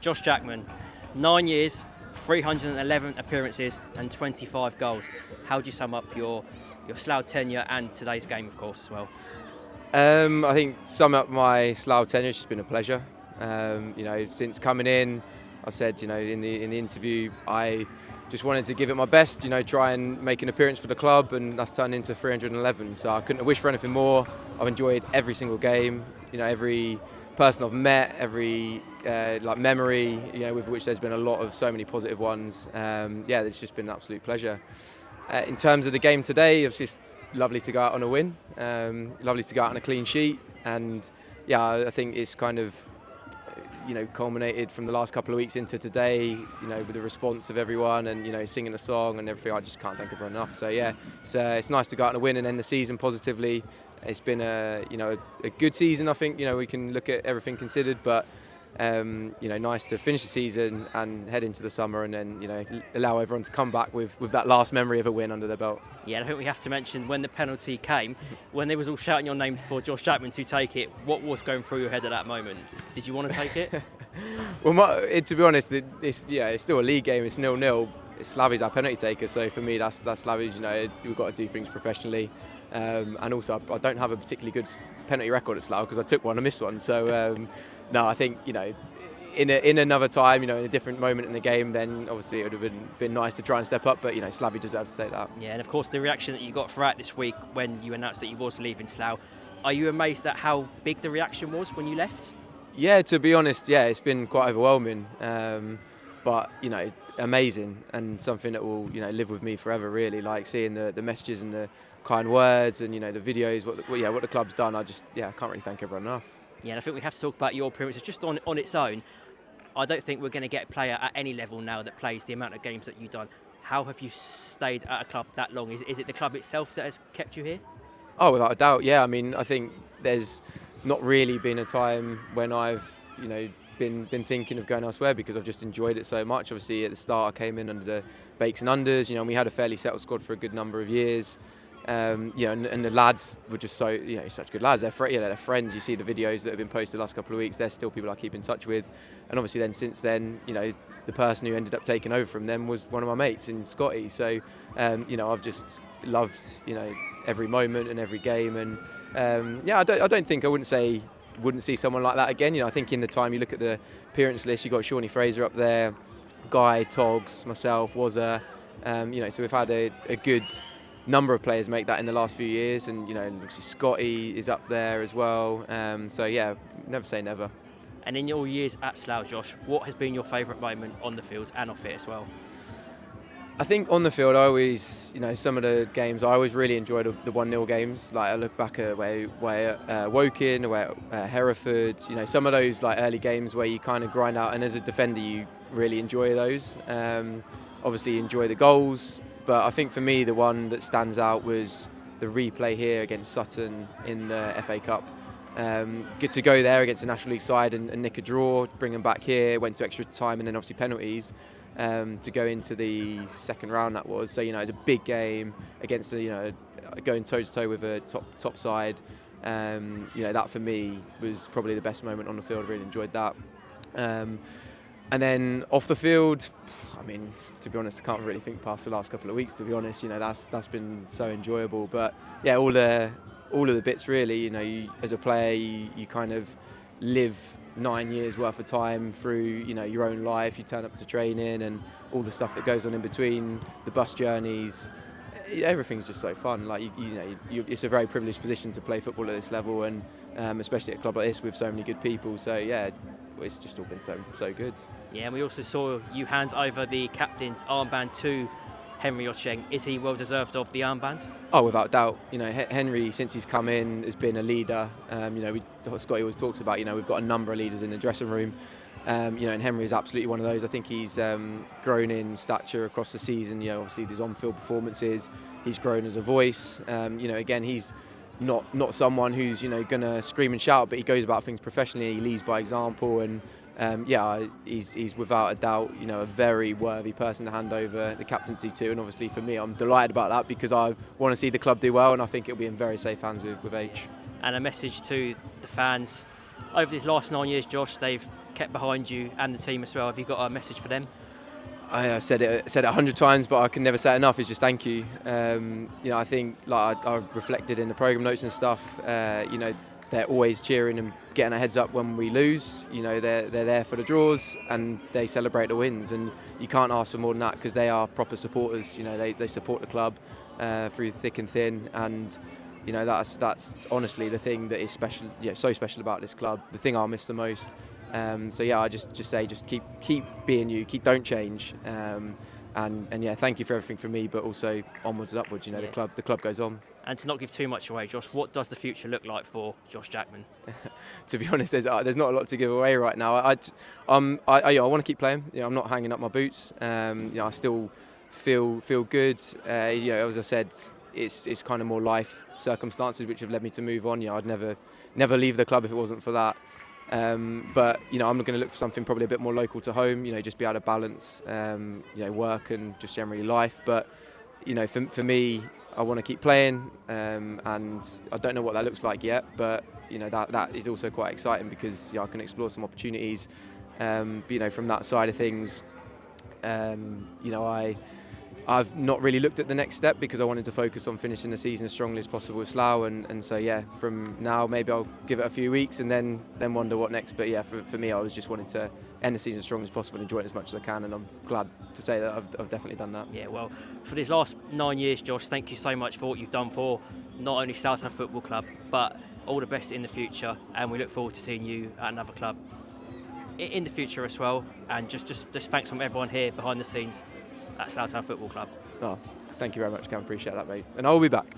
Josh Jackman, 9 years, 311 appearances and 25 goals. How do you sum up your Slough tenure and today's game, of course, as well? I think sum up my Slough tenure, it's just been a pleasure. Since coming in, I said, in the interview, I just wanted to give it my best, try and make an appearance for the club, and that's turned into 311. So I couldn't have wished for anything more. I've enjoyed every single game, every person I've met, every memory, with which there's been so many positive ones. It's just been an absolute pleasure. In terms of the game today, it's just lovely to go out on a win, lovely to go out on a clean sheet, and I think it's kind of culminated from the last couple of weeks into today, with the response of everyone and singing the song and everything. I just can't thank everyone enough. So it's nice to go out and win and end the season positively. It's been a good season. I think we can look at everything considered, but nice to finish the season and head into the summer, and then allow everyone to come back with that last memory of a win under their belt. Yeah, and I think we have to mention when the penalty came, when they was all shouting your name for Josh Jackman to take it, what was going through your head at that moment? Did you want to take it? Well, to be honest, it's still a league game. It's 0-0. Slavy's our penalty taker, so for me that's Slavy's. We've got to do things professionally, and also I don't have a particularly good penalty record at Slough because I took one and missed one. So no, I think in another time, in a different moment in the game, then obviously it would have been nice to try and step up. But Slavy deserves to take that. Yeah, and of course the reaction that you got throughout this week when you announced that you was leaving Slough. Are you amazed at how big the reaction was when you left? Yeah, to be honest, it's been quite overwhelming, but amazing, and something that will live with me forever. Really, like seeing the messages and the kind words and the videos, what the club's done. I can't really thank everyone enough. Yeah, and I think we have to talk about your appearances just on its own. I don't think we're going to get a player at any level now that plays the amount of games that you've done. How have you stayed at a club that long? Is it the club itself that has kept you here? Oh, without a doubt, yeah. I mean, I think there's not really been a time when I've been thinking of going elsewhere, because I've just enjoyed it so much. Obviously, at the start, I came in under the Bakes and Unders, and we had a fairly settled squad for a good number of years. And the lads were just so, such good lads. They're friends. You see the videos that have been posted the last couple of weeks. They're still people I keep in touch with. And obviously then since then, the person who ended up taking over from them was one of my mates in Scotty. So, I've just loved, every moment and every game. And I don't think I wouldn't see someone like that again. I think in the time you look at the appearance list, you've got Shawnee Fraser up there, Guy, Togs, myself, Wazza. So we've had a good number of players make that in the last few years, and obviously Scotty is up there as well. Never say never. And in your years at Slough, Josh, what has been your favourite moment on the field and off it as well? I think on the field, I always, some of the games, I always really enjoyed the 1-0 games. Like I look back at where Woking, where Hereford, some of those like early games where you kind of grind out, and as a defender, you really enjoy those. Obviously, you enjoy the goals. But I think for me, the one that stands out was the replay here against Sutton in the FA Cup. Good to go there against the National League side and nick a draw, bring them back here, went to extra time and then obviously penalties to go into the second round that was. So, it's a big game against, going toe-to-toe with a top side. That for me was probably the best moment on the field. I really enjoyed that. And then off the field, I mean, to be honest, I can't really think past the last couple of weeks. To be honest, that's been so enjoyable. But yeah, all of the bits really. You, as a player, you kind of live 9 years worth of time through your own life. You turn up to training and all the stuff that goes on in between, the bus journeys. Everything's just so fun. Like it's a very privileged position to play football at this level, and especially at a club like this with so many good people. So yeah, it's just all been so good. Yeah, and we also saw you hand over the captain's armband to Henry Ocheng. Is he well deserved of the armband? Oh, without doubt. Henry, since he's come in, has been a leader. Scotty always talks about, we've got a number of leaders in the dressing room. And Henry is absolutely one of those. I think he's grown in stature across the season. Obviously his on-field performances. He's grown as a voice. Again, he's not someone who's going to scream and shout, but he goes about things professionally. He leads by example, and he's without a doubt a very worthy person to hand over the captaincy to. And obviously for me, I'm delighted about that because I want to see the club do well, and I think it'll be in very safe hands with H. And a message to the fans over these last 9 years, Josh. They've kept behind you and the team as well. Have you got a message for them? I've said it 100 times, but I can never say it enough. Is just thank you. I think like I reflected in the program notes and stuff. They're always cheering and getting our heads up when we lose. They're there for the draws and they celebrate the wins. And you can't ask for more than that because they are proper supporters. They support the club through thick and thin. And that's honestly the thing that is special. So special about this club. The thing I'll miss the most. I just say keep being you. Don't change. And thank you for everything from me, but also onwards and upwards. The club goes on. And to not give too much away, Josh, what does the future look like for Josh Jackman? To be honest, there's not a lot to give away right now. I want to keep playing. I'm not hanging up my boots. I still feel good. As I said, it's kind of more life circumstances which have led me to move on. I'd never leave the club if it wasn't for that. But I'm going to look for something probably a bit more local to home. Just be able to balance work and just generally life. But for me, I want to keep playing, and I don't know what that looks like yet. But that is also quite exciting because I can explore some opportunities. From that side of things, I've not really looked at the next step because I wanted to focus on finishing the season as strongly as possible with Slough, and so from now maybe I'll give it a few weeks and then wonder what next. But for me, I was just wanting to end the season as strong as possible and enjoy it as much as I can, and I'm glad to say that I've definitely done that. Yeah, well, for these last 9 years, Josh, thank you so much for what you've done for not only Slough Town Football Club, but all the best in the future, and we look forward to seeing you at another club in the future as well. And just thanks from everyone here behind the scenes at Slough Town Football Club. Oh, thank you very much, Cam. Appreciate that, mate. And I'll be back.